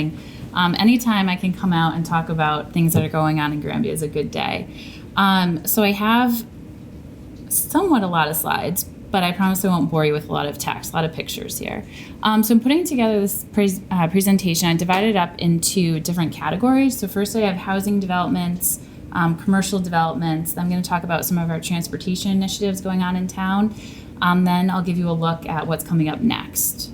morning. Anytime I can come out and talk about things that are going on in Granby is a good day. So I have somewhat a lot of slides, but I promise I won't bore you with a lot of text, a lot of pictures here. So I'm putting together this presentation. I divided it up into different categories. So first I have housing developments, commercial developments. I'm going to talk about some of our transportation initiatives going on in town. Then I'll give you a look at what's coming up next.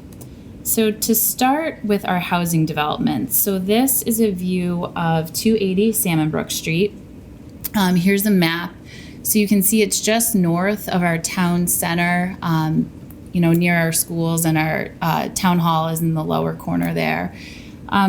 So to start with our housing developments, so this is a view of 280 Salmonbrook Street. Here's a map. So you can see it's just north of our town center, near our schools, and our town hall is in the lower corner there.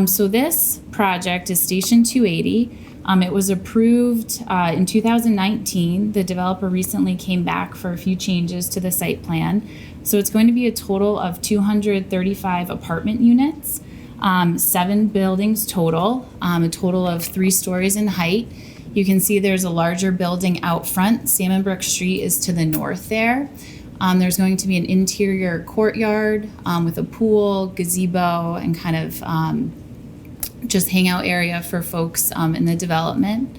So this project is Station 280. It was approved in 2019. The developer recently came back for a few changes to the site plan. So it's going to be a total of 235 apartment units, 7 buildings total, a total of 3 stories in height. You can see there's a larger building out front. Salmonbrook Street is to the north there. There's going to be an interior courtyard with a pool, gazebo, and kind of just hangout area for folks in the development.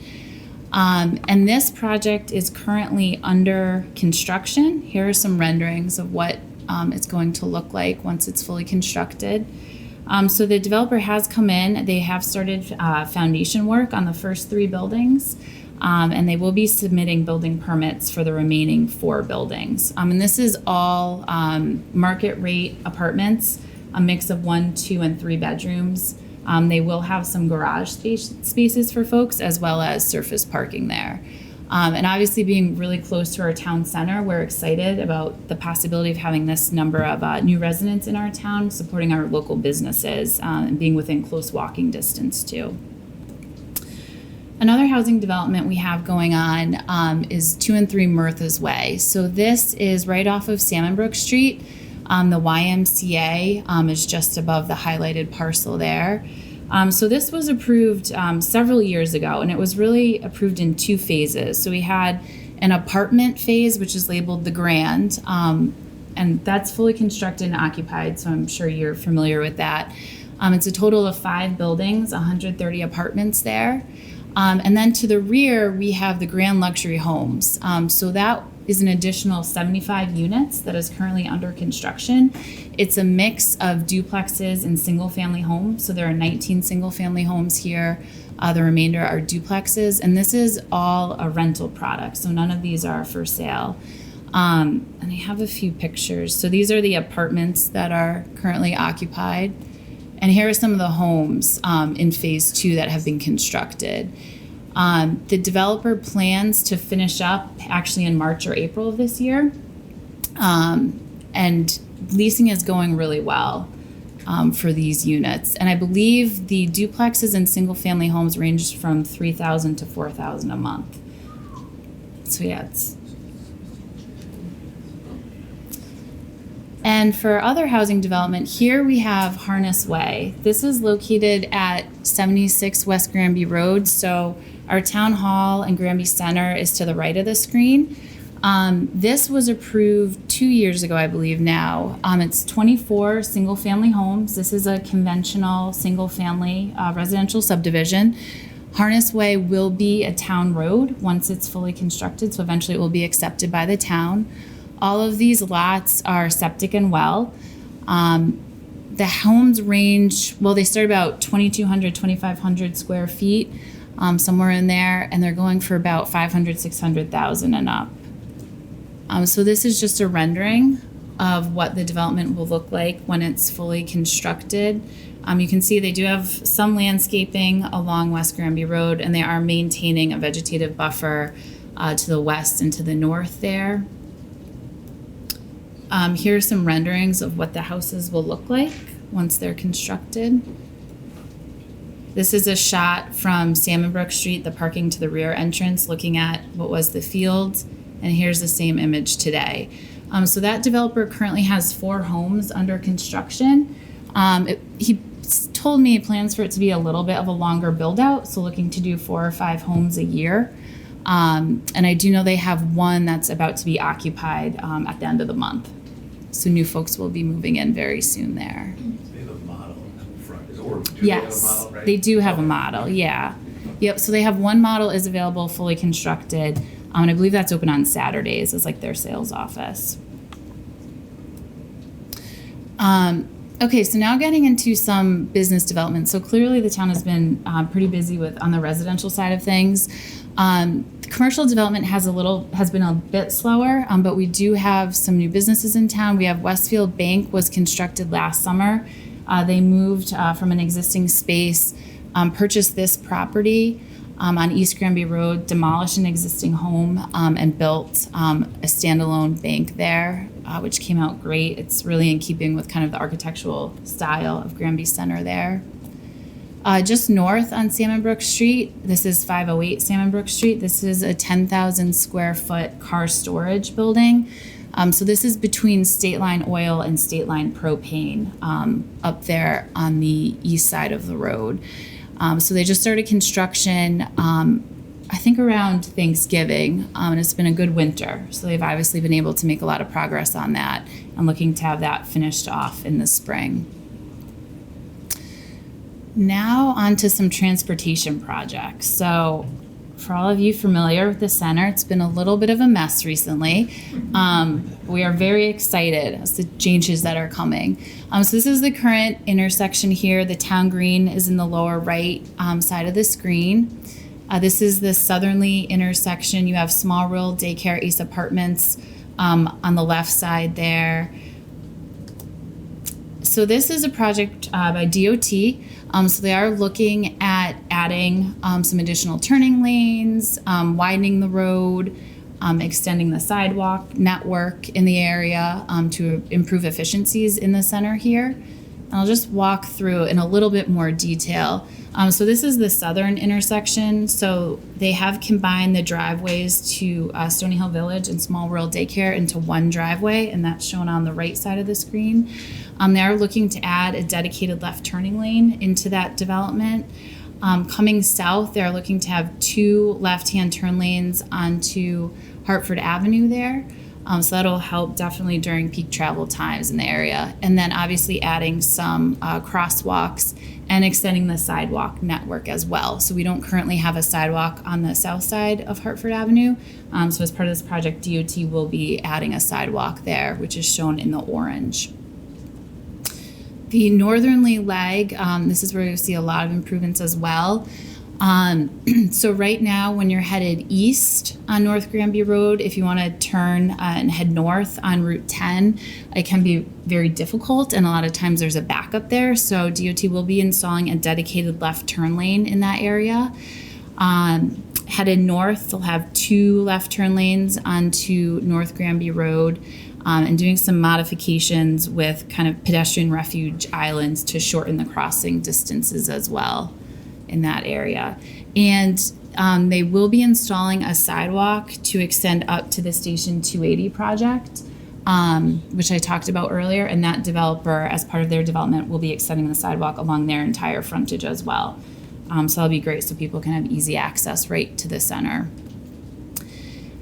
And this project is currently under construction. Here are some renderings of what it's going to look like once it's fully constructed. So the developer has come in. They have started foundation work on the first 3 buildings, and they will be submitting building permits for the remaining 4 buildings. And this is all market rate apartments, a mix of 1, 2, and 3 bedrooms. They will have some garage spaces for folks, as well as surface parking there. And obviously, being really close to our town center, we're excited about the possibility of having this number of new residents in our town, supporting our local businesses, and being within close walking distance too. Another housing development we have going on is 2 and 3 Murtha's Way. So this is right off of Salmonbrook Street. The YMCA is just above the highlighted parcel there. So this was approved several years ago, and it was really approved in 2 phases. So we had an apartment phase, which is labeled the Grand, and that's fully constructed and occupied, so I'm sure you're familiar with that. It's a total of 5 buildings, 130 apartments there. And then to the rear, we have the Grand Luxury Homes. So that is an additional 75 units that is currently under construction. It's a mix of duplexes and single-family homes. So there are 19 single-family homes here. The remainder are duplexes. And this is all a rental product. So none of these are for sale. And I have a few pictures. So these are the apartments that are currently occupied. And here are some of the homes in phase 2 that have been constructed. The developer plans to finish up actually in March or April of this year. And leasing is going really well for these units. And I believe the duplexes and single family homes range from $3,000 to $4,000 a month. So yeah, it's. And for other housing development, here we have Harness Way. This is located at 76 West Granby Road. So our town hall and Granby Center is to the right of the screen. This was approved 2 years ago, I believe now. It's 24 single family homes. This is a conventional single family residential subdivision. Harness Way will be a town road once it's fully constructed. So eventually it will be accepted by the town. All of these lots are septic and well. The homes range, well, they start about 2,200, 2,500 square feet, somewhere in there, and they're going for about 500, 600,000 and up. So this is just a rendering of what the development will look like when it's fully constructed. You can see they do have some landscaping along West Granby Road, and they are maintaining a vegetative buffer to the west and to the north there. Here are some renderings of what the houses will look like once they're constructed. This is a shot from Salmonbrook Street, the parking to the rear entrance, looking at what was the field. And here's the same image today. So that developer currently has 4 homes under construction. He told me he plans for it to be a little bit of a longer build out, so looking to do 4 or 5 homes a year. And I do know they have one that's about to be occupied at the end of the month. So new folks will be moving in very soon there. They have a model in the front, or Yes, Right? they do have a model. Yeah. Yep. So they have one model is available, fully constructed, and I believe that's open on Saturdays as like their sales office. Okay, so now getting into some business development. So clearly the town has been pretty busy with on the residential side of things. Commercial development has been a bit slower, but we do have some new businesses in town. We have Westfield Bank was constructed last summer. They moved from an existing space, purchased this property on East Granby Road, demolished an existing home, and built a standalone bank there, which came out great. It's really in keeping with kind of the architectural style of Granby Center there. Just north on Salmon Brook Street, this is 508 Salmon Brook Street. This is a 10,000 square foot car storage building. So this is between State Line Oil and State Line Propane up there on the east side of the road. So they just started construction, I think around Thanksgiving, and it's been a good winter. So they've obviously been able to make a lot of progress on that and looking to have that finished off in the spring. Now on to some transportation projects. So for all of you familiar with the center, it's been a little bit of a mess recently. We are very excited as the changes that are coming. So this is the current intersection here. The town green is in the lower right side of the screen. This is the southerly intersection. You have Small Rural Daycare Ace Apartments on the left side there. So this is a project by DOT. So they are looking at adding some additional turning lanes, widening the road, extending the sidewalk network in the area to improve efficiencies in the center here. And I'll just walk through in a little bit more detail. So this is the southern intersection. So they have combined the driveways to Stony Hill Village and Small Rural Daycare into one driveway, and that's shown on the right side of the screen. They are looking to add a dedicated left turning lane into that development. Coming south, they're looking to have 2 left-hand turn lanes onto Hartford Avenue there. So that'll help definitely during peak travel times in the area. And then obviously adding some crosswalks and extending the sidewalk network as well. So we don't currently have a sidewalk on the south side of Hartford Avenue. So as part of this project, DOT will be adding a sidewalk there, which is shown in the orange. The northerly leg, this is where you'll see a lot of improvements as well. So right now, when you're headed east on North Granby Road, if you want to turn and head north on Route 10, it can be very difficult, and a lot of times there's a backup there. So DOT will be installing a dedicated left turn lane in that area. Headed north, they'll have 2 left turn lanes onto North Granby Road. And doing some modifications with kind of pedestrian refuge islands to shorten the crossing distances as well in that area. And they will be installing a sidewalk to extend up to the Station 280 project, which I talked about earlier. And that developer, as part of their development, will be extending the sidewalk along their entire frontage as well. So that'll be great so people can have easy access right to the center.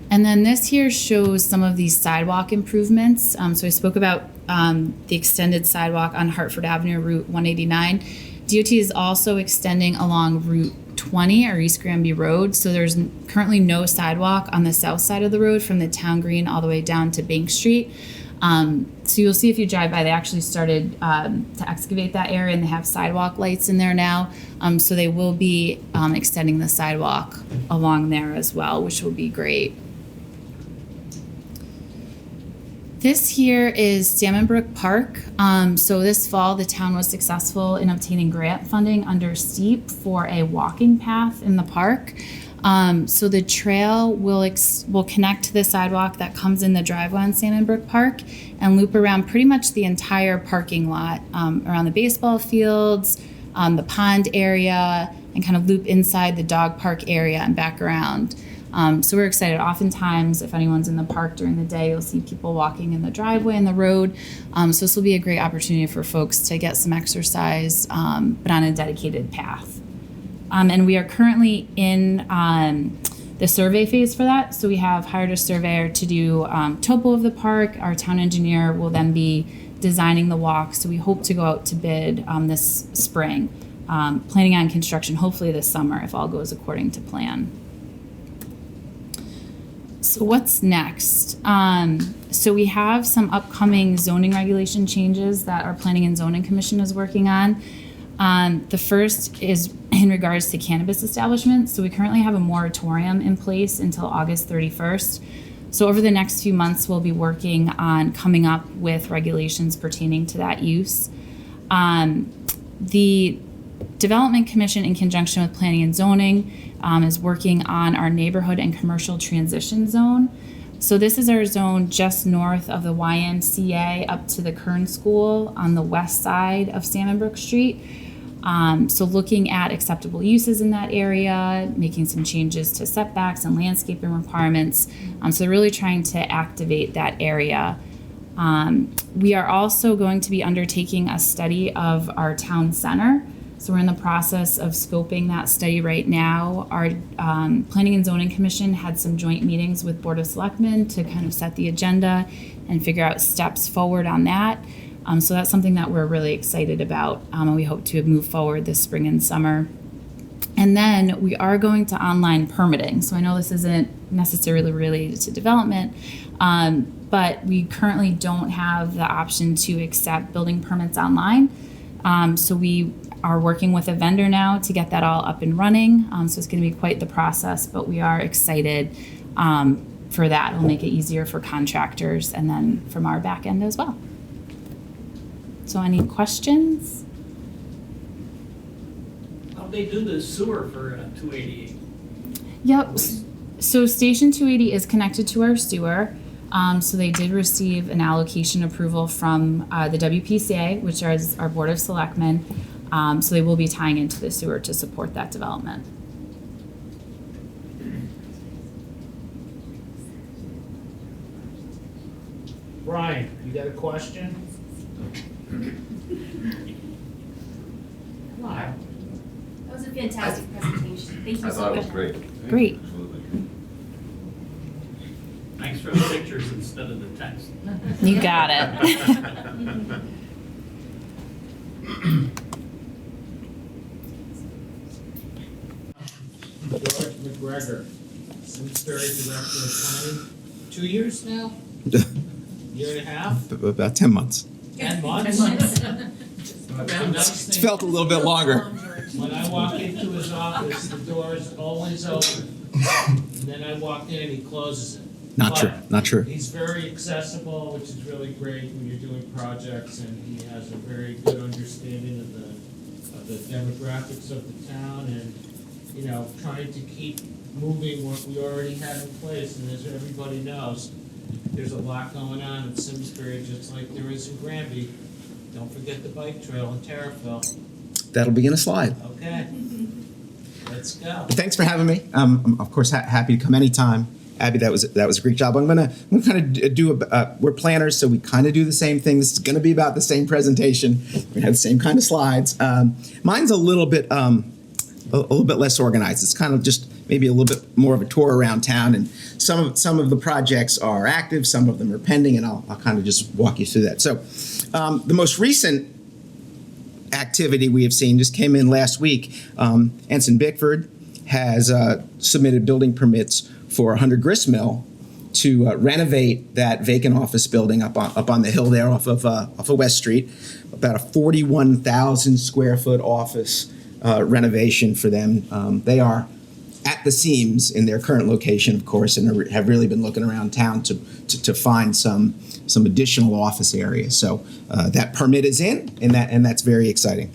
And then this here shows some of these sidewalk improvements. So I spoke about the extended sidewalk on Hartford Avenue, Route 189. DOT is also extending along Route 20 or East Granby Road. So there's currently no sidewalk on the south side of the road from the town green all the way down to Bank Street. So you'll see if you drive by, they actually started to excavate that area, and they have sidewalk lights in there now. So they will be extending the sidewalk along there as well, which will be great. This here is Salmon Brook Park. So this fall, the town was successful in obtaining grant funding under STEEP for a walking path in the park. So the trail will connect to the sidewalk that comes in the driveway on Salmon Brook Park and loop around pretty much the entire parking lot, around the baseball fields, the pond area, and kind of loop inside the dog park area and back around. So we're excited. Oftentimes, if anyone's in the park during the day, you'll see people walking in the driveway and the road. So this will be a great opportunity for folks to get some exercise, but on a dedicated path. And we are currently in the survey phase for that. So we have hired a surveyor to do topo of the park. Our town engineer will then be designing the walk. So we hope to go out to bid this spring planning on construction hopefully this summer if all goes according to plan. So what's next? So we have some upcoming zoning regulation changes that our Planning and Zoning Commission is working on. The first is in regards to cannabis establishments. So we currently have a moratorium in place until August 31st. So over the next few months, we'll be working on coming up with regulations pertaining to that use. The Development Commission, in conjunction with Planning and Zoning, is working on our neighborhood and commercial transition zone. So this is our zone just north of the YMCA up to the Kern School on the west side of Salmonbrook Street. So looking at acceptable uses in that area, making some changes to setbacks and landscaping requirements. So they're really trying to activate that area. We are also going to be undertaking a study of our town center. So we're in the process of scoping that study right now. Our Planning and Zoning Commission had some joint meetings with Board of Selectmen to kind of set the agenda and figure out steps forward on that. So that's something that we're really excited about, and we hope to move forward this spring and summer. And then we are going to online permitting. So I know this isn't necessarily related to development, but we currently don't have the option to accept building permits online. So we are working with a vendor now to get that all up and running. So it's going to be quite the process, but we are excited for that. It'll make it easier for contractors and then from our back end as well. So any questions? How'd they do the sewer for 288? Yep. So Station 280 is connected to our sewer. So they did receive an allocation approval from the WPCA, which is our Board of Selectmen. So they will be tying into the sewer to support that development. Brian, you got a question? Come on. That was a fantastic presentation. Thank you I so thought it much. was great. Great. Absolutely. Thanks for the pictures instead of the text. You got it. George McGregor, Simsbury Director of Planning. 2 years now? Year and a half? About 10 months. 10 months? It's felt a little bit longer. When I walk into his office, the door is always open. And then I walk in and he closes it. Not true, not true. He's very accessible, which is really great when you're doing projects, and he has a very good understanding of the demographics of the town, and, you know, trying to keep moving what we already have in place. And as everybody knows, there's a lot going on in Simsbury, just like there is in Granby. Don't forget the bike trail in Terriffill. That'll be in a slide. Okay, let's go. But thanks for having me. I'm of course happy to come anytime. Abby, that was a great job. I'm gonna kind of do we're planners, so we kind of do the same thing. This is gonna be about the same presentation. We have the same kind of slides. Mine's a little bit less organized. It's kind of just maybe a little bit more of a tour around town, and some of the projects are active, some of them are pending, and I'll kind of just walk you through that. So the most recent activity we have seen just came in last week. Anson Bickford has submitted building permits for 100 Grist Mill to renovate that vacant office building up on the hill there off of West Street. About a 41,000 square foot office renovation for them. They are at the seams in their current location, of course, and have really been looking around town to find some additional office areas. So that permit is in, and that's very exciting.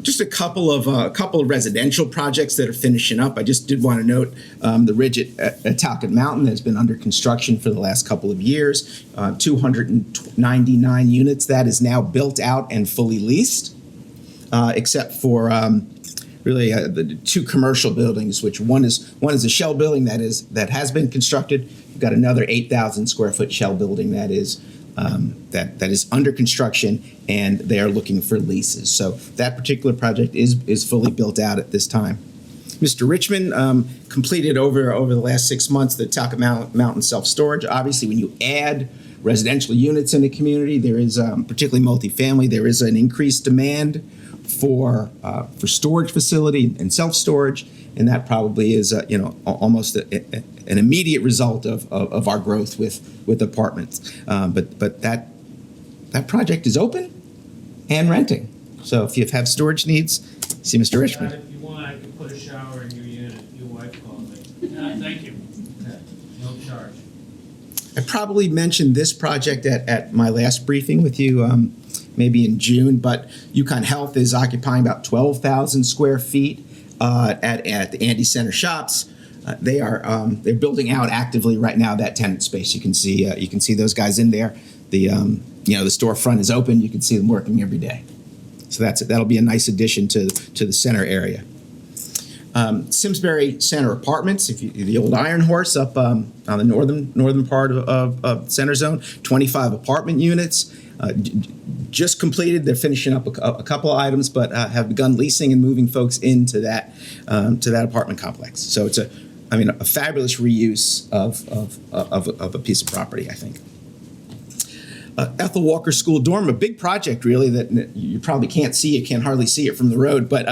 Just a couple of residential projects that are finishing up. I just did want to note the Ridge at Talcott Mountain has been under construction for the last couple of years. 299 units that is now built out and fully leased, except for really the two commercial buildings, which one is a shell building that has been constructed. We've got another 8,000 square foot shell building that is under construction, and they are looking for leases. So that particular project is fully built out at this time. Mr. Richmond completed over the last 6 months the Talcott Mountain self-storage. Obviously, when you add residential units in the community. There is, particularly multifamily, there is an increased demand for storage facility and self-storage, and that probably is, almost an immediate result of our growth with apartments. But that project is open and renting. So if you have storage needs, see Mr. Richmond. If you want, I can put a shower in your unit. Your wife called me. Thank you. Okay, no charge. I probably mentioned this project at my last briefing with you, maybe in June, but UConn Health is occupying about 12,000 square feet at the Andy Center shops. They're building out actively right now that tenant space. You can see those guys in there. The storefront is open. You can see them working every day. So that'll be a nice addition to the center area. Simsbury Center Apartments, the old Iron Horse up on the northern part of Center Zone, 25 apartment units. Just completed. They're finishing up a couple of items, but have begun leasing and moving folks into that apartment complex. So it's a fabulous reuse of a piece of property, I think. Ethel Walker School Dorm, a big project really that you probably can't see. You can hardly see it from the road, but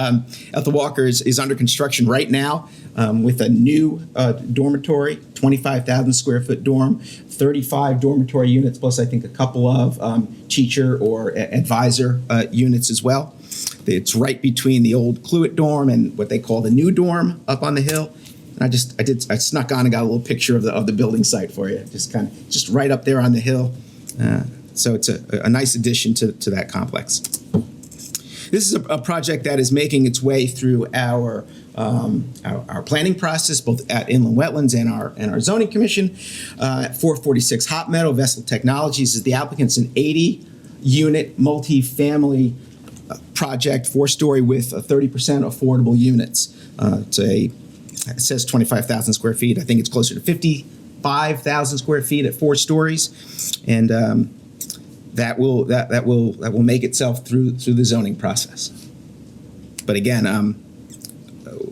Ethel Walker is under construction right now with a new dormitory, 25,000 square foot dorm, 35 dormitory units, plus I think a couple of teacher or advisor units as well. It's right between the old Cluett dorm and what they call the new dorm up on the hill. And I snuck on and got a little picture of the building site for you, just right up there on the hill. So it's a nice addition to that complex. This is a project that is making its way through our planning process, both at Inland Wetlands and our zoning commission. 446 Hot Meadow Vessel Technologies is the applicant. It's an 80-unit multifamily project, 4-story with 30% affordable units. It says 25,000 square feet. I think it's closer to 55,000 square feet at 4 stories, and that will make itself through the zoning process. But again,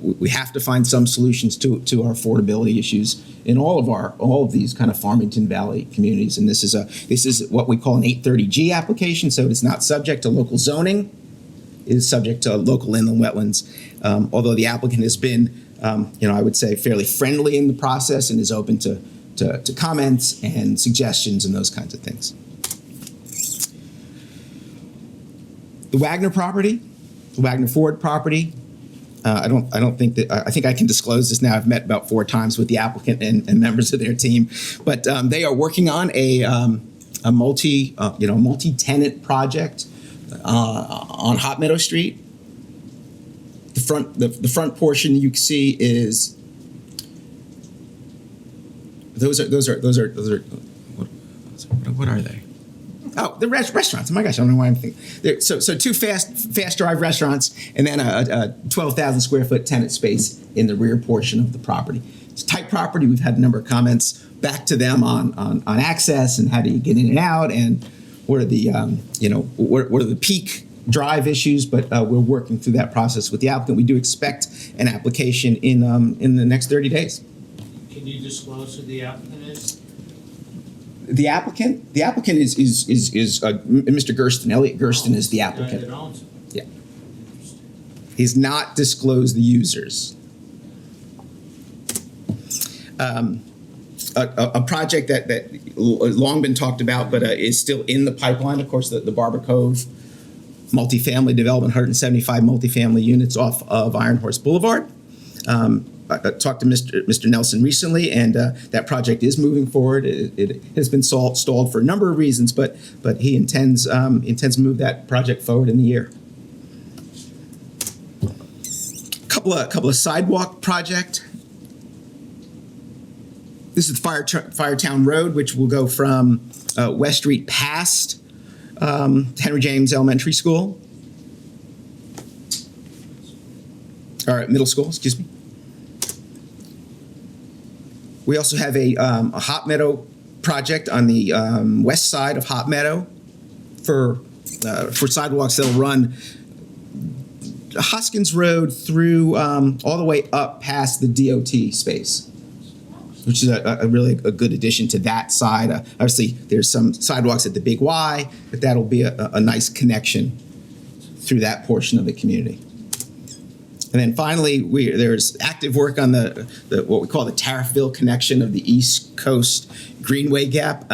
we have to find some solutions to our affordability issues in all of these kind of Farmington Valley communities. And this is what we call an 830G application, so it's not subject to local zoning. It is subject to local inland wetlands. Although the applicant has been, I would say, fairly friendly in the process and is open to comments and suggestions and those kinds of things. The Wagner property, the Wagner Ford property. I think I can disclose this now. I've met about 4 times with the applicant and members of their team, but they are working on a multi-tenant project on Hot Meadow Street. The front portion you can see is those are what are they? Oh, the restaurants. Oh my gosh, I don't know why I'm thinking. So 2 fast drive restaurants, and then a 12,000 square foot tenant space in the rear portion of the property. It's a tight property. We've had a number of comments back to them on access and how do you get in and out, and what are the what are the peak drive issues. But we're working through that process with the applicant. We do expect an application in the next 30 days. Can you disclose who the applicant is? The applicant is Mr. Gersten. Elliot Gersten is the applicant. That owns it. Yeah. He's not disclosed the users. A project that long been talked about, but is still in the pipeline. Of course, the Barber Cove multifamily development, 175 multifamily units off of Iron Horse Boulevard. I talked to Mr. Nelson recently, and that project is moving forward. It has been stalled for a number of reasons, but he intends to move that project forward in the year. Couple of sidewalk project. This is Firetown Road, which will go from West Street past Henry James Elementary School, or middle school, excuse me. We also have a Hot Meadow project on the west side of Hot Meadow for sidewalks that'll run Hoskins Road through all the way up past the DOT space. which is a really a good addition to that side. Obviously, there's some sidewalks at the Big Y, but that'll be a nice connection through that portion of the community. And then finally, there's active work on the what we call the Tariffville connection of the East Coast Greenway Gap.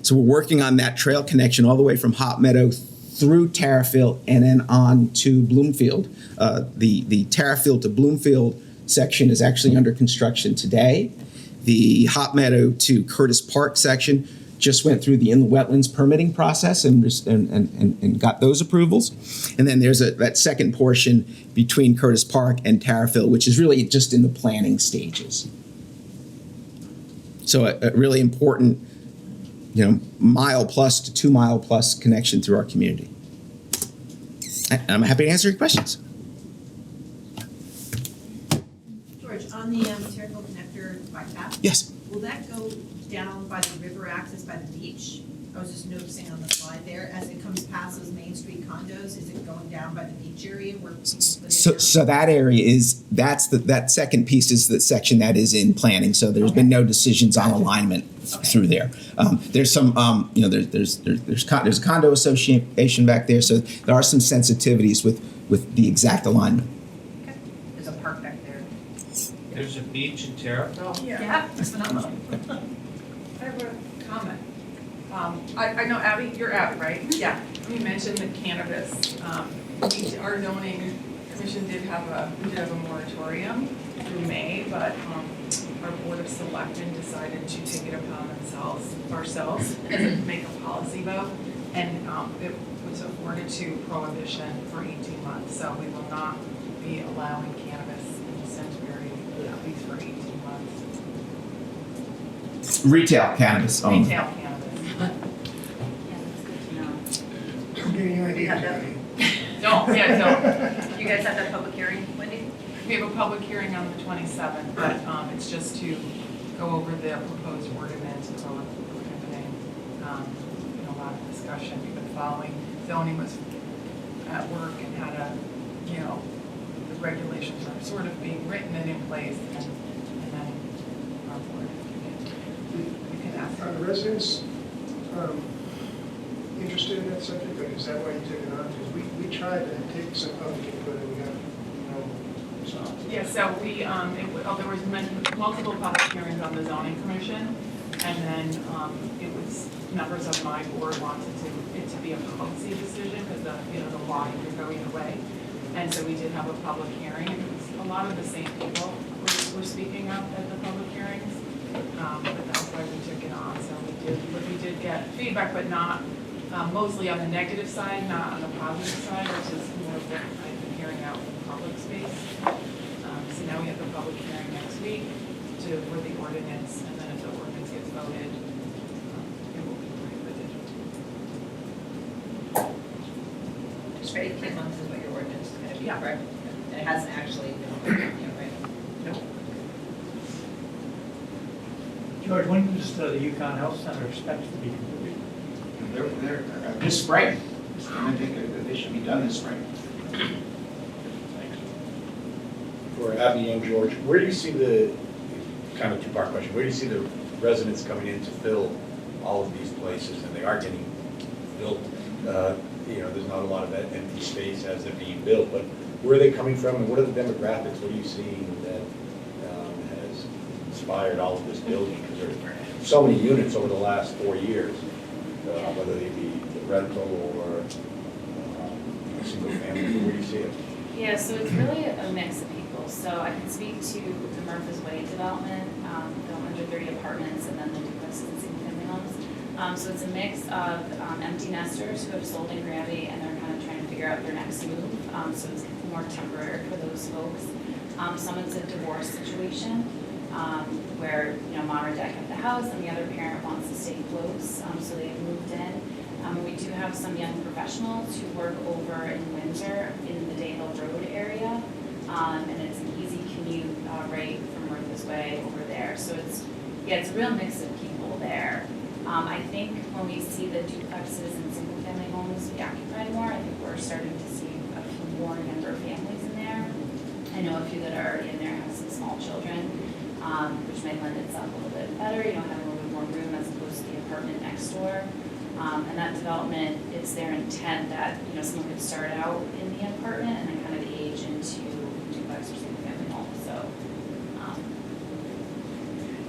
So we're working on that trail connection all the way from Hot Meadow through Tariffville and then on to Bloomfield. The Tariffville to Bloomfield section is actually under construction today. The Hot Meadow to Curtis Park section just went through the inland wetlands permitting process and got those approvals. And then there's that second portion between Curtis Park and Tariffville, which is really just in the planning stages. So a really important, mile plus to 2 mile plus connection through our community. I'm happy to answer your questions. George, on the Tariffville connector bike path, Yes. will that go down by the river access by the beach? I was just noticing on the slide there, as it comes past those Main Street condos, is it going down by the beach area where people put it down? So that area that second piece is the section that is in planning. So there's been no decisions on alignment through there. There's some, there's a condo association back there, so there are some sensitivities with the exact alignment. Okay. There's a park back there. There's a beach in Tariffville? Yeah, it's phenomenal. I have a comment. I know Abby, you're Abby, right? Yeah. You mentioned the cannabis. Our zoning commission did have a moratorium through May, but our board of selectmen decided to take it upon ourselves and make a policy vote. And it was afforded to prohibition for 18 months. So we will not be allowing cannabis in Simsbury at least for 18 months. Retail cannabis only. Retail cannabis. Yeah, that's good to know. I'm getting an idea. Don't. You guys have that public hearing, Wendy? We have a public hearing on the 27th, but it's just to go over the proposed ordinance prohibiting, a lot of discussion. We've been following, zoning was at work and had the regulations are sort of being written and in place, and then our board you can ask. Are the residents interested in that subject? Like, is that why you took it on? Because we tried to take some public input and we got no response. Yeah, so we, there was multiple public hearings on the zoning commission, and then it was, members of my board wanted it to be a policy decision because the law could go either way. And so we did have a public hearing. It was a lot of the same people were speaking up at the public hearings, but that's why we took it on. So we did get feedback, but not mostly on the negative side, not on the positive side, which is more of what I've been hearing out in the public space. So now we have the public hearing next week for the ordinance, and then if the ordinance gets voted, it will be prohibited. Just for 18 months is what your ordinance is going to be, Yeah. correct? And it hasn't actually been voted on yet, right? Nope. George, when does the Yukon Health Center expected to be completed? They're this spring. I think they should be done this spring. For Abby and George, where do you see the, kind of two-part question, where do you see the residents coming in to fill all of these places, and they are getting built? There's not a lot of that empty space as they're being built, but where are they coming from, and what are the demographics? What are you seeing that has inspired all of this building? Because there are so many units over the last 4 years, whether they be the rental or single family. Where do you see it? Yeah, so it's really a mix of people. So I can speak to the Murphy's Way development, the 130 apartments, and then the duplexes and single-family homes. So it's a mix of empty nesters who have sold in Granby and they're kind of trying to figure out their next move. So it's more temporary for those folks. Some it's a divorce situation where mom or dad kept the house and the other parent wants to stay close, so they've moved in. We do have some young professionals who work over in Windsor in the Dayhill Road area, and it's an easy commute right from Murphy's Way over there. So it's a real mix of people there. I think when we see the duplexes and single-family homes be occupied more, I think we're starting to see a few more younger families in there. I know a few that are already in there have some small children. which might lend itself a little bit better, you know, having a little bit more room as opposed to the apartment next door. And that development, it's their intent that, you know, someone could start out in the apartment and then kind of age into duplex or single family home, so.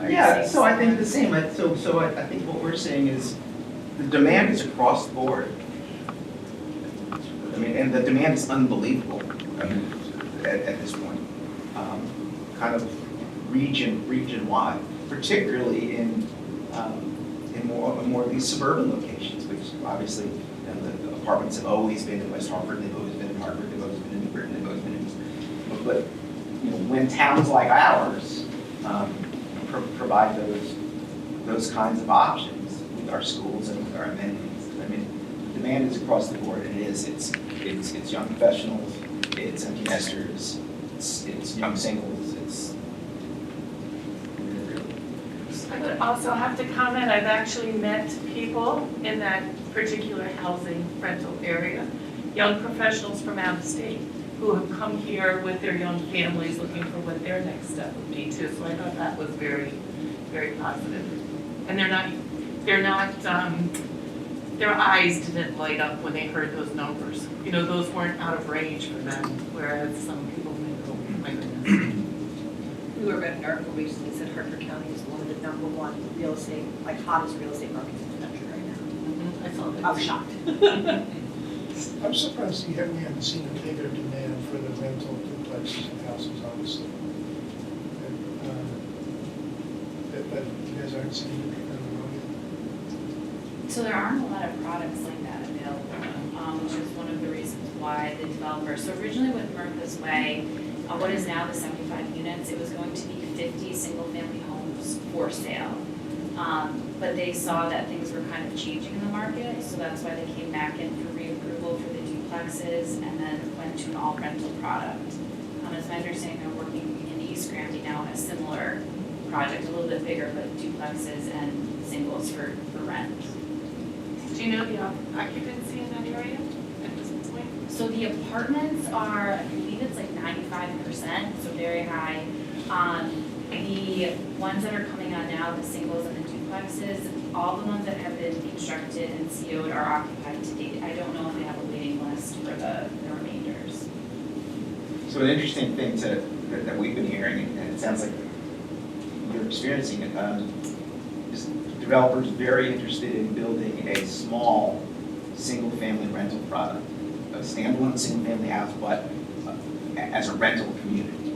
Yeah, so I think the same, I think what we're saying is, the demand is across the board. I mean, and the demand is unbelievable, I mean, at this point. Kind of region-wide, particularly in more of these suburban locations, which obviously, you know, the apartments have always been in West Hartford, they've always been in Hartford, they've always been in New Britain, they've always been in, but, you know, when towns like ours provide those kinds of options with our schools and with our amenities, I mean, the demand is across the board, and it's young professionals, it's empty nesters, it's young singles, it's really. I would also have to comment, I've actually met people in that particular housing rental area, young professionals from out of state, who have come here with their young families looking for what their next step would be too. So I thought that was very, very positive. And their eyes didn't light up when they heard those numbers. You know, those weren't out of range for them, whereas some people may go, oh my goodness. We were at an article recently said Hartford County is one of the #1 real estate, like hottest real estate markets in the country right now. I saw that. I was shocked. I'm surprised we haven't seen a bigger demand for the rental duplexes and houses, honestly. But you guys aren't seeing it on the market? So there aren't a lot of products like that available, which is one of the reasons why the developer, so originally with Martha's Way, what is now the 75 units, it was going to be 50 single-family homes for sale. But they saw that things were kind of changing in the market, so that's why they came back in for reapproval for the duplexes and then went to an all-rental product. As my understanding, they're working in East Granby now on a similar project, a little bit bigger, but duplexes and singles for rent. Do you know the occupancy in that area at this point? So the apartments are, I believe it's like 95%, so very high. The ones that are coming on now, the singles and the duplexes, all the ones that have been constructed and CO'd are occupied to date. I don't know if they have a waiting list for the remainders. So an interesting thing that we've been hearing, and it sounds like you're experiencing it, is developers very interested in building a small single-family rental product, a standalone single-family house, but as a rental community,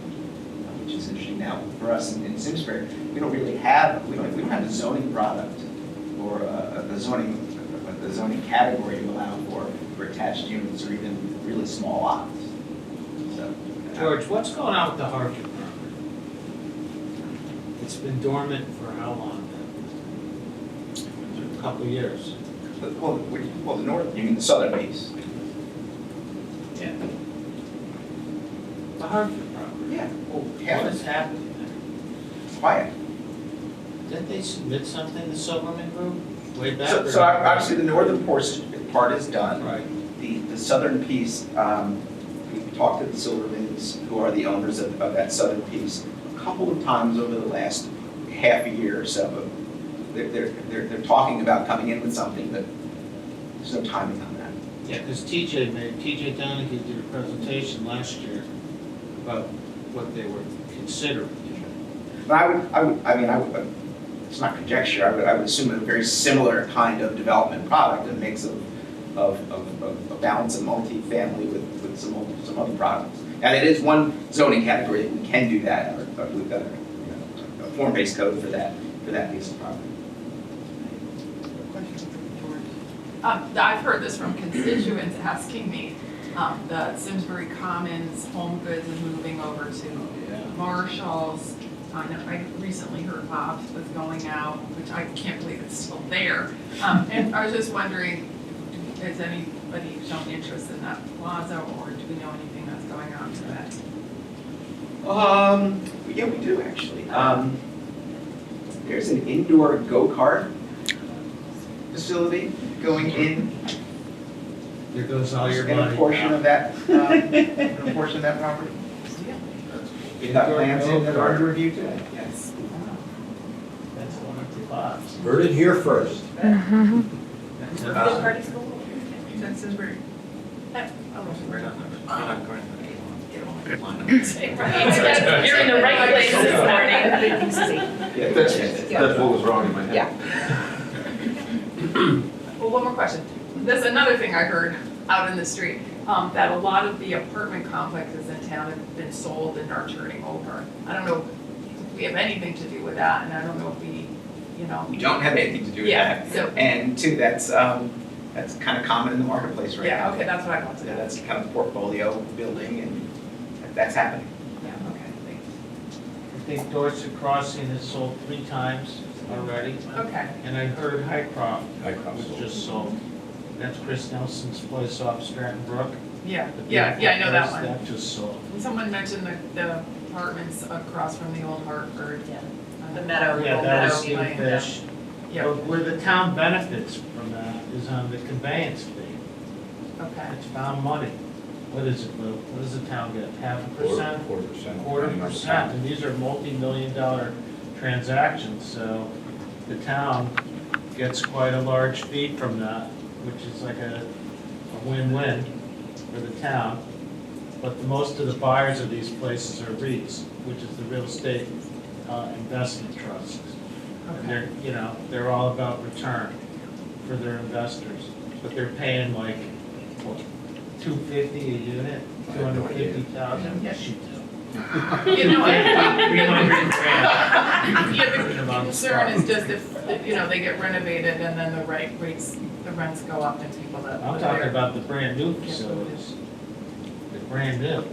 which is interesting. Now, for us in Simsbury, we don't have a zoning product or the zoning category to allow for attached units or even really small lots. So, George, what's going on with the Hartford property? It's been dormant for how long? A couple of years. well, the north, you mean the southern piece? Yeah. The Hartford property. Yeah. Well, What half is is happening there? quiet. Didn't they submit something to Silverman Group way back? So obviously the northern part is done. Right. The southern piece, we talked to the Silvermans, who are the owners of that southern piece, a couple of times over the last half a year or so. They're talking about coming in with something, but there's no timing on that. Yeah, because TJ Donahue did a presentation last year about what they were considering. But I would, it's not conjecture, I would assume a very similar kind of development product, a mix of a balance of multi-family with some other products. And it is one zoning category that we can do that, or we've got a form-based code for that piece of property. I've heard this from constituents asking me, the Simsbury Commons Home Goods is moving over to Marshall's. I recently heard Bob's was going out, which I can't believe it's still there. And I was just wondering, has anybody shown interest in that plaza, or do we know anything that's going on to that? Yeah, we do actually. There's an indoor go-kart facility going in. There goes all your in money. a portion of that, in a portion of that property. We've got plans in that are under review today, yes. That's one of the lots. Heard it here first. Party school? That's Simsbury. Right. You're in the right place this morning. Yeah, that's what was wrong in my head. Well, one more question. There's another thing I heard out in the street, that a lot of the apartment complexes in town have been sold and are turning over. I don't know if we have anything to do with that, and I don't know if we, you know. We don't have anything to do with Yeah, that. so- And two, that's kind of common in the marketplace right now. Yeah, okay, that's what I wanted to Yeah, know. that's kind of portfolio building, and that's happening. Yeah, okay, thanks. I think Dorset Crossing has sold 3 times already. Okay, And I heard Highcroft Highcroft was sold. just sold. That's Chris Nelson's place off Stratton Brook. yeah, The yeah, I know that place, one. That just sold. Someone mentioned the apartments across from the old Hartford. Yeah. The Meadow, Yeah, Old that was Meadow. Kingfish. Yeah, But where the town benefits from that is on the conveyance fee. okay. It's found money. What is it, Lou? What does the town get? 0.5%? 1/4%. And these are multi-million-dollar transactions, so the town gets quite a large fee from that, which is like a win-win for the town. But most of the buyers of these places are REITs, which is the real estate investment trusts. And they're, you know, they're all about return for their investors. But they're paying like, what, $250 a unit, $250,000? Yes, you do. You know, I- 300 grand. Yeah, the concern is just if, you know, they get renovated and then the rents go up and people that I'm live talking there. about the brand new facilities. They're brand new,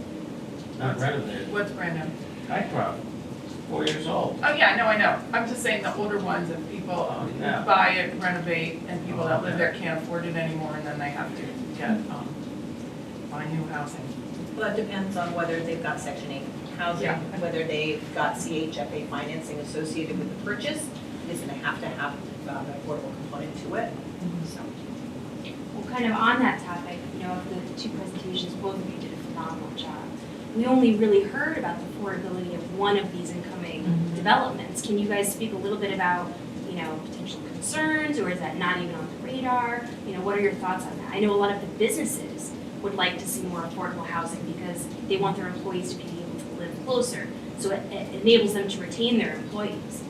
not renovated. What's brand new? Highcroft, 4 years old. Oh, yeah, no, I know. I'm just saying the older ones, if people Yeah. buy it, renovate, and people that live there can't afford it anymore, and then they have to get, buy new housing. Well, that depends on whether they've got Section 8 housing, Yeah. whether they've got CHFA financing associated with the purchase. It's gonna have an affordable component to it, so. Well, kind of on that topic, you know, of the 2 presentations, both of you did a phenomenal job. We only really heard about the affordability of one of these incoming developments. Can you guys speak a little bit about, you know, potential concerns, or is that not even on the radar? You know, what are your thoughts on that? I know a lot of the businesses would like to see more affordable housing because they want their employees to be able to live closer. So it enables them to retain their employees.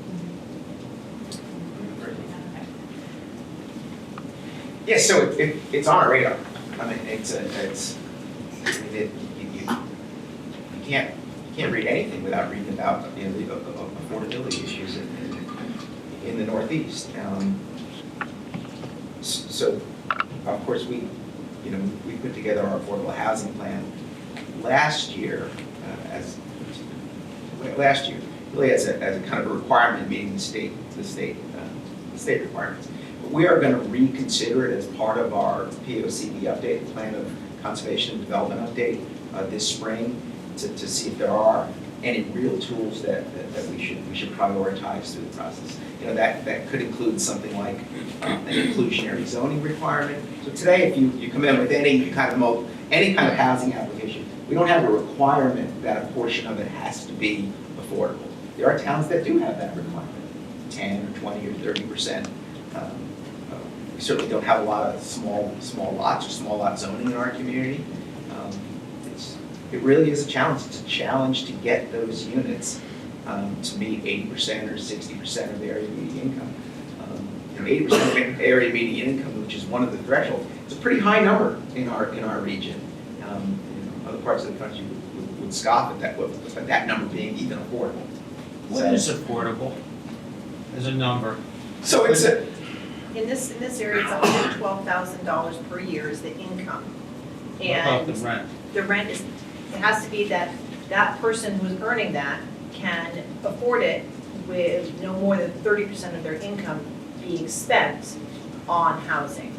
Yeah, so it's on our radar. I mean, you can't read anything without reading about, you know, the affordability issues in the Northeast. So, of course, we put together our affordable housing plan last year really as a kind of a requirement, meeting the state requirements. But we are going to reconsider it as part of our POCD update, the Plan of Conservation and Development update, this spring, to see if there are any real tools that we should prioritize through the process. You know, that could include something like an inclusionary zoning requirement. So today, if you come in with any kind of housing application, we don't have a requirement that a portion of it has to be affordable. There are towns that do have that requirement, 10 or 20 or 30%. We certainly don't have a lot of small lots or small lot zoning in our community. It really is a challenge. It's a challenge to get those units to meet 80% or 60% of the area median income. 80% of area median income, which is one of the thresholds, it's a pretty high number in our region. Other parts of the country would scoff at that number being even affordable. What is affordable as a number? So it's a, In this area, it's $112,000 per year is the income. What about the And rent? the rent is, it has to be that person who's earning that can afford it with no more than 30% of their income being spent on housing.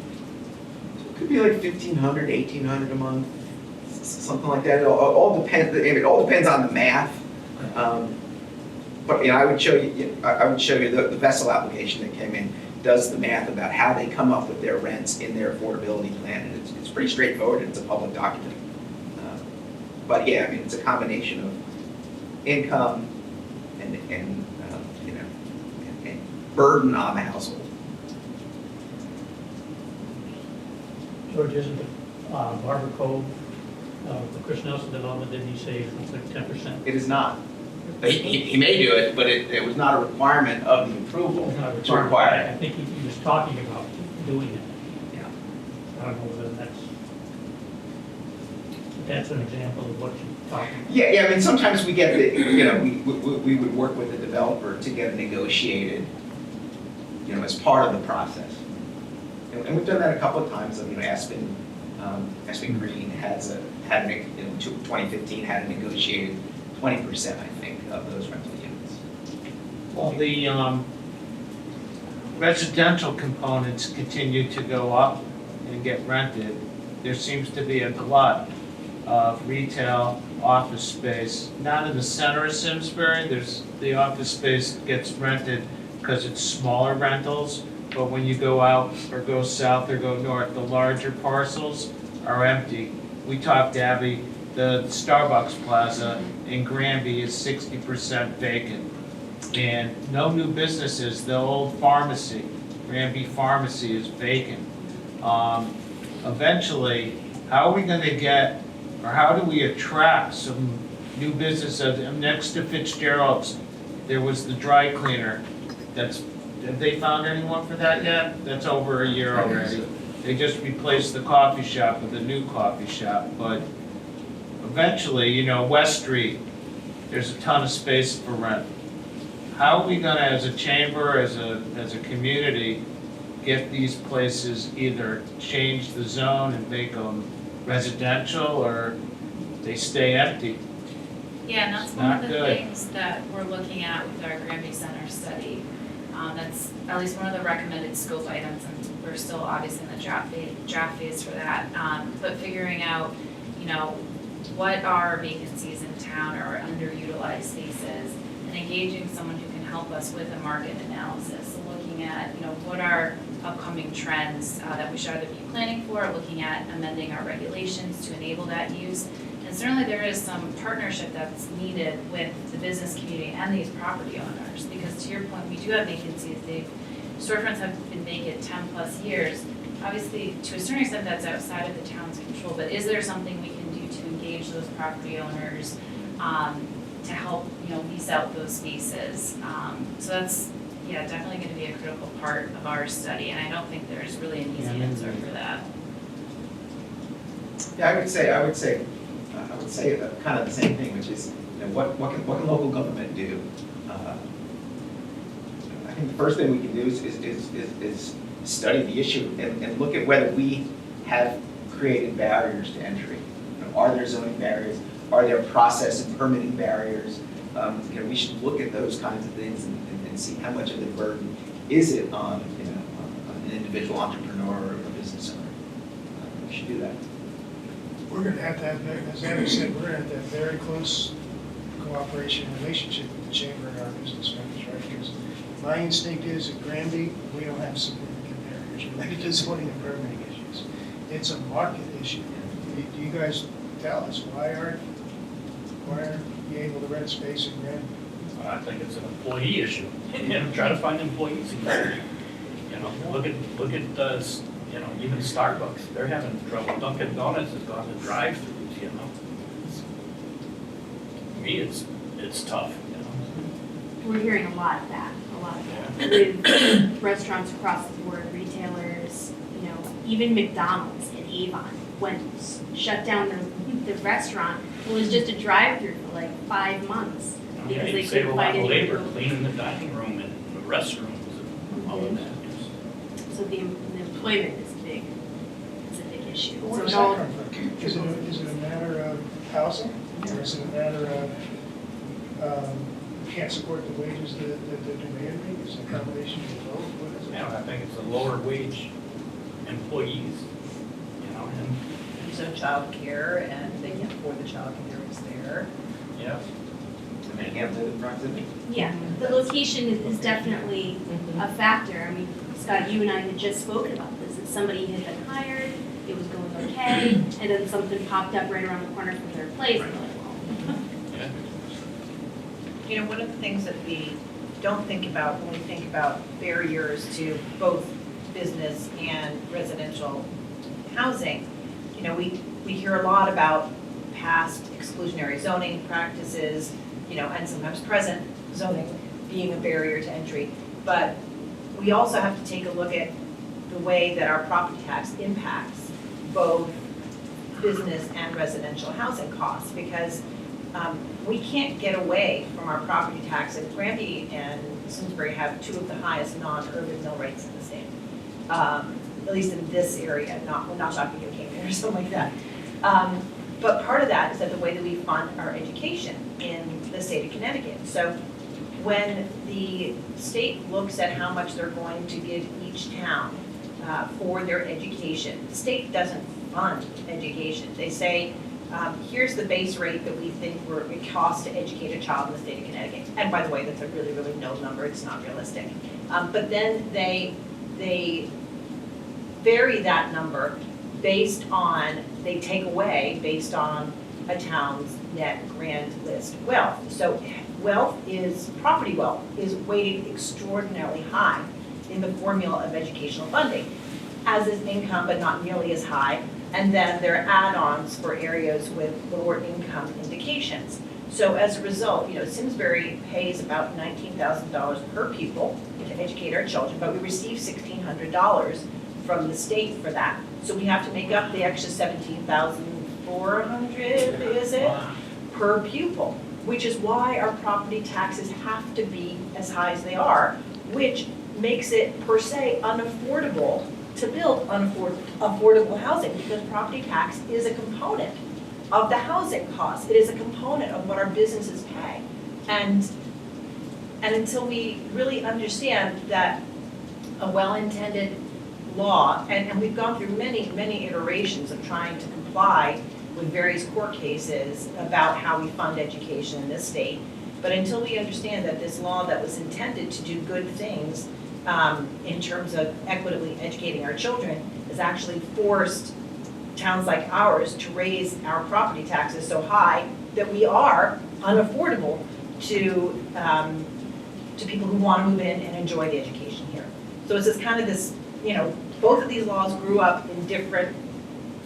it could be like $1,500, $1,800 a month, something like that. It all depends. It all depends on the math. But I would show you. The vessel application that came in does the math about how they come up with their rents in their affordability plan, and it's pretty straightforward. And it's a public document. But yeah, I mean, it's a combination income and you know, and burden on the household. George, isn't the Barber Cove, the Chris Nelson development, didn't he say it's like 10%? It is not. He may do it, but it was not a requirement of the approval It's not a to require I it. think he was talking about doing it. Yeah. I don't know whether that's an example of what you're talking about. Yeah, I mean, sometimes we get the, you know, we would work with the developer to get it negotiated, you know, as part of the process. And we've done that a couple of times. You know, Aspen Green in 2015 had a negotiated 20%, I think, of those rental units. Well, the residential components continue to go up and get rented. There seems to be a glut of retail office space, not in the center of Simsbury. The office space gets rented because it's smaller rentals, but when you go out or go south or go north, the larger parcels are empty. We talked to Abby, the Starbucks Plaza in Granby is 60% vacant. And no new businesses, the old pharmacy, Granby Pharmacy is vacant. Eventually, how are we gonna get, or how do we attract some new businesses? Next to Fitzgerald's, there was the dry cleaner. Have they found anyone for that yet? That's over a year already. They just replaced the coffee shop with a new coffee shop, but eventually, you know, West Street, there's a ton of space for rent. How are we gonna, as a chamber, as a community, get these places either change the zone and make them residential, or they stay empty? Yeah, and that's It's one not of the good. things that we're looking at with our Granby Center study. That's at least one of the recommended scope items, and we're still obviously in the draft phase for that. But figuring out, you know, what are vacancies in town or underutilized spaces, and engaging someone who can help us with a market analysis. So looking at, you know, what are upcoming trends that we should either be planning for, or looking at amending our regulations to enable that use. And certainly there is some partnership that's needed with the business community and these property owners, because to your point, we do have vacancies. Storefronts have been vacant 10 plus years. Obviously, to a certain extent, that's outside of the town's control, but is there something we can do to engage those property owners to help, you know, lease out those spaces? So that's, yeah, definitely going to be a critical part of our study, and I don't think there's really an easy answer for that. Yeah, I would say kind of the same thing, which is, you know, what can local government do? I think the first thing we can do is study the issue and look at whether we have created barriers to entry. You know, are there zoning barriers? Are there process and permitting barriers? You know, we should look at those kinds of things and see how much of the burden is it on, you know, on an individual entrepreneur or a business owner. We should do that. We're gonna have to have, as Andy said, we're gonna have to have very close cooperation and relationship with the chamber and our business owners, right? Because my instinct is at Granby, we don't have significant barriers related to zoning and permitting issues. It's a market issue. Do you guys tell us, why aren't you able to rent space in Granby? I think it's an employee issue. You know, try to find employees in there. You know, look at you know, even Starbucks, they're having trouble. Dunkin' Donuts has gone to drive-throughs, you know. To me, it's tough, you know. We're hearing a lot of that, with restaurants across the board, retailers, you know, even McDonald's in Avon shut down the restaurant. It was just a drive-through for like 5 months because Yeah, they you save a couldn't lot find of anyone. labor cleaning the dining room and the restrooms and all of that. So the employment is a big issue. Where So does it all, that come from? Is it a matter of housing, or is it a matter of you can't support the wages that they're demanding? Is it a combination of both? What is it? Yeah, I think it's the lower wage employees, you know, and, So childcare, and they can't afford the childcare is there. yeah. And they can't live in proximity. yeah, the location is definitely a factor. I mean, Scott, you and I had just spoken about this, that somebody had been hired, it was going okay, and then something popped up right around the corner from their place, and they're like, well. Yeah. you know, one of the things that we don't think about when we think about barriers to both business and residential housing, you know, we hear a lot about past exclusionary zoning practices, you know, and sometimes present zoning being a barrier to entry. But we also have to take a look at the way that our property tax impacts both business and residential housing costs, because we can't get away from our property tax. And Granby and Simsbury have two of the highest non-urban mill rates in the state, at least in this area. We're not talking New Canaan or something like that. But part of that is that the way that we fund our education in the state of Connecticut. So when the state looks at how much they're going to give each town for their education, the state doesn't fund education. They say, here's the base rate that we think it costs to educate a child in the state of Connecticut. And by the way, that's a really, really no number. It's not realistic. But then they vary that number based on, they take away based on a town's net grand list wealth. So property wealth is weighted extraordinarily high in the formula of educational funding, as is income, but not nearly as high. And then there are add-ons for areas with lower income indications. So as a result, you know, Simsbury pays about $19,000 per pupil to educate our children, but we receive $1,600 from the state for that. So we have to make up the extra $17,400, is it, per pupil, which is why our property taxes have to be as high as they are, which makes it per se unaffordable to build affordable housing, because property tax is a component of the housing cost. It is a component of what our businesses pay. And until we really understand that a well-intended law, and we've gone through many, many iterations of trying to comply with various court cases about how we fund education in this state, but until we understand that this law that was intended to do good things in terms of equitably educating our children has actually forced towns like ours to raise our property taxes so high that we are unaffordable to people who want to move in and enjoy the education here. So it's just kind of this, you know, both of these laws grew up in different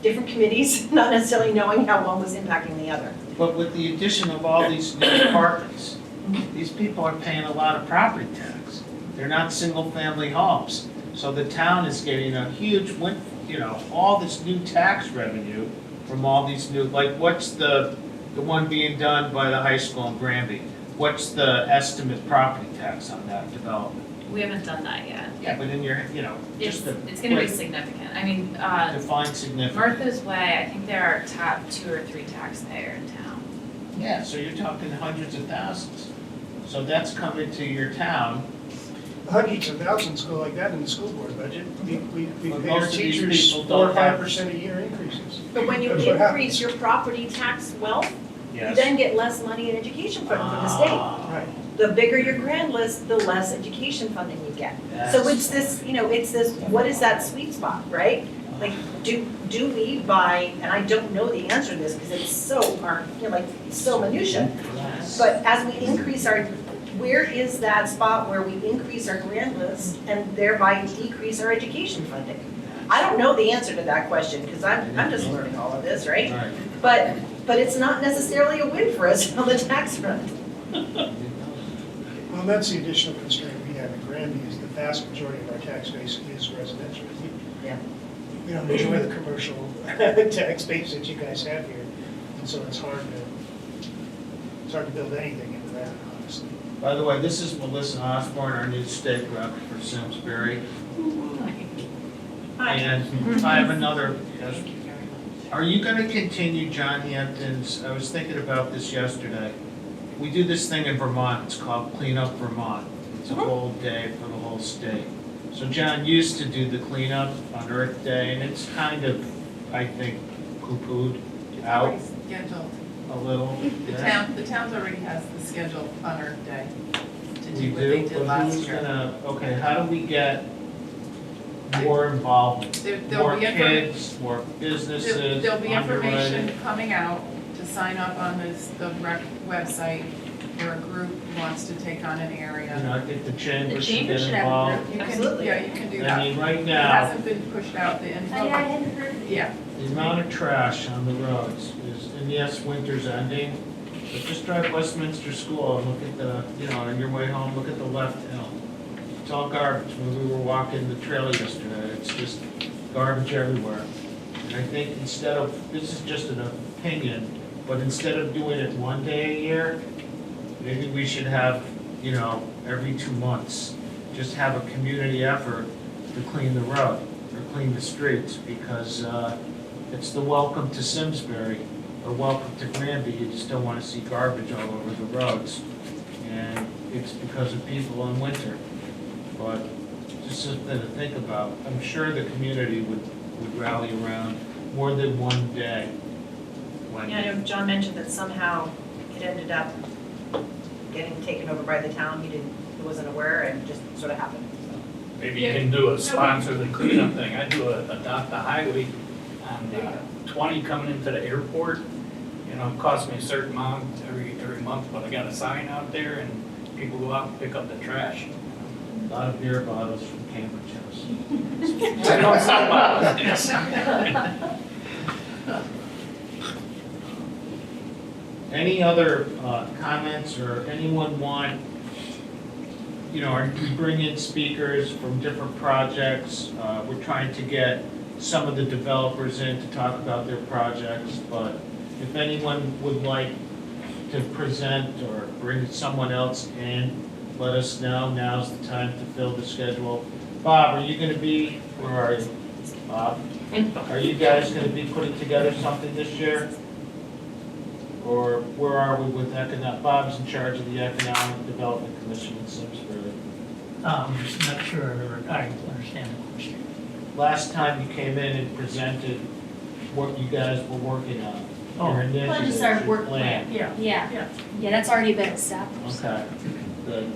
committees, not necessarily knowing how one was impacting the other. But with the addition of all these new apartments, these people are paying a lot of property tax. They're not single-family homes. So the town is getting a huge, you know, all this new tax revenue from all these new, like what's the one being done by the high school in Granby? What's the estimate property tax on that development? We haven't done that yet. Yeah, but in your, you know, It's just it's gonna be significant. I mean, define significant. Martha's Way, I think they're our top 2 or 3 taxpayer in town. Yeah, so you're talking hundreds of thousands. So that's coming to your town. Hundreds of thousands go like that in the school board budget. We But pay our most of these teachers people 4 or don't have- 5% a year increases. But when you That's what increase happens. your property tax wealth, you Yes. then get less money in education funding from the state. Right. The bigger your grand list, the less education funding you get. So it's this, you know, it's this, what is that sweet spot, right? Like, do we buy, and I don't know the answer to this because it's so, you know, like, so minutia. But as we increase where is that spot where we increase our grand list and thereby decrease our education funding? I don't know the answer to that question because I'm just learning all of this, right? Right. But it's not necessarily a win for us on the tax front. Well, that's the additional constraint we have in Granby is the vast majority of our tax base is residential. Yeah. We don't enjoy the commercial tax base that you guys have here. And so it's hard to build anything into that, honestly. By the way, this is Melissa Osborne, our new state rep for Simsbury. And I have another, are you gonna continue John Hampton's, I was thinking about this yesterday. We do this thing in Vermont, it's called Clean Up Vermont. It's a whole day for the whole state. So John used to do the cleanup on Earth Day, and it's kind of, I think, poo-pooed out Scheduled. a little. The town's already has the schedule on Earth Day to We do what they do, did but last who's year. gonna, okay, how do we get more involvement? There'll More be kids, more businesses, There'll be information underwriting? coming out to sign up on the rec website or a group wants to take on an You area. know, I think the chamber The should chamber get should have a involved. You can, Absolutely. yeah, you can do I that. mean, right It now, hasn't been pushed out, the Oh, info. yeah, I hadn't heard of it. Yeah, the amount of trash on the roads is, and yes, winter's ending, but just drive Westminster School and look at the, you know, on your way home, look at the left hill. It's all garbage. When we were walking the trail yesterday, it's just garbage everywhere. And I think instead of, this is just an opinion, but instead of doing it one day a year, maybe we should have, you know, every 2 months, just have a community effort to clean the road or clean the streets, because it's the welcome to Simsbury or welcome to Granby. You just don't want to see garbage all over the roads. And it's because of people in winter. But just something to think about. I'm sure the community would rally around more than one day. When Yeah, I know John mentioned that somehow it ended up getting taken over by the town. He wasn't aware and just sort of happened. Maybe you can do a sponsor the cleanup thing. I do a adopt a highway on 20 coming into the airport. You know, it costs me a certain amount every month, but I got a sign out there and people go out and pick up the trash. a lot of beer bottles from Cambridge House. I know some bottles, yes. Any other comments, or anyone want, you know, we bring in speakers from different projects. We're trying to get some of the developers in to talk about their projects, but if anyone would like to present or bring someone else in, let us know. Now's the time to fill the schedule. Bob, are you gonna be, where are you? Bob? Are you guys gonna be putting together something this year? Or where are we with economic, Bob's in charge of the Economic Development Commission in Simsbury. Not sure I understand the question. Last time you came in and presented what you guys were working on. Oh. Your Well, initiatives, just our your work plan. yeah. Yeah, yeah, that's already been established. Okay, good.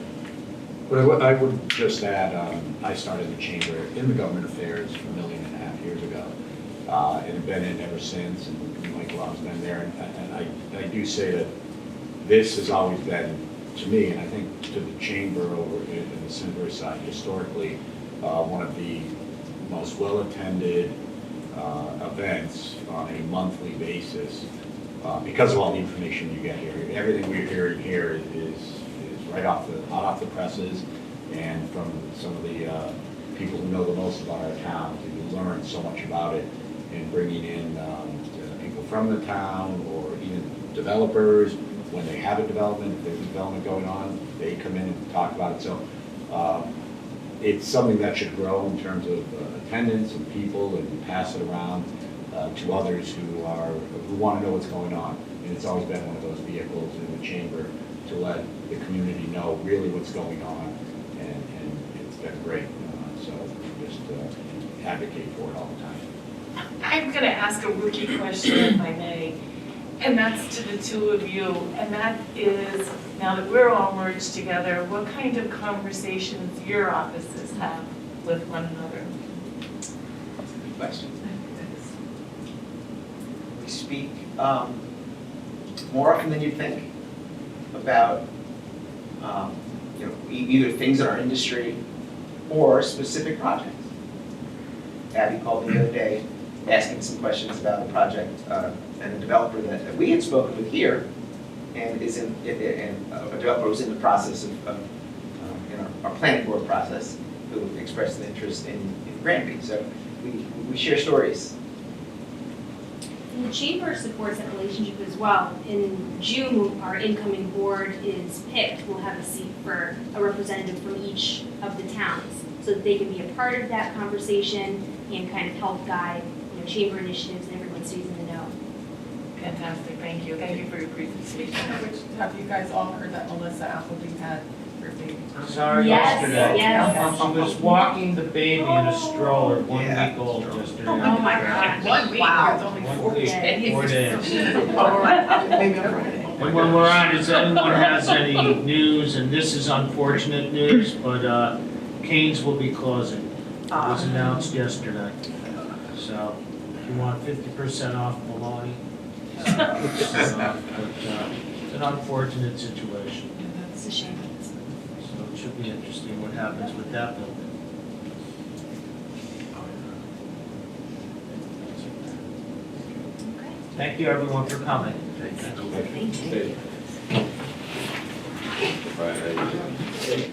But I would just add, I started the chamber in the government affairs 1.5 million years ago. And have been in ever since, and Michael Rob's been there. And I do say that this has always been, to me, and I think to the chamber over in the Simsbury side, historically, one of the most well-attended events on a monthly basis, because of all the information you get here. Everything we're hearing here is right off the presses, and from some of the people who know the most about our town. You learn so much about it, and bringing in people from the town, or even developers, when they have a development, if there's a development going on, they come in and talk about it. So it's something that should grow in terms of attendance and people, and pass it around to others who want to know what's going on. And it's always been one of those vehicles in the chamber to let the community know really what's going on, and it's been great. So just advocate for it all the time. I'm going to ask a rookie question, if I may, and that's to the two of you, and that is, now that we're all merged together, what kind of conversations your offices have with one another? Good question. We speak more often than you'd think about either things in our industry or specific projects. Abby called me the other day asking some questions about a project and a developer that we had spoken with here, and a developer was in the process of our planning board process, who expressed an interest in Granby. So we share stories. And the chamber supports that relationship as well. In June, our incoming board is picked. We'll have a seat for a representative from each of the towns, so that they can be a part of that conversation and kind of help guide, chamber initiatives, and everyone stays in the know. Fantastic, thank you. Thank you for your presentation. Speaking of which, have you guys all heard that Melissa Appleby had her baby? Sorry, Yes, yesterday. yes. She was walking the baby in a stroller, 1 week old yesterday. Oh my God, 1 week, Wow. it's only 1 4 week, days. 4 days. Maybe on Friday. And when we're on, does anyone has any news, and this is unfortunate news, but Cane's will be closing. It was announced yesterday. So if you want 50% off bologna, but an unfortunate situation. It's a shame. So it should be interesting what happens with that building. Thank you everyone for coming. Thank you. Friday.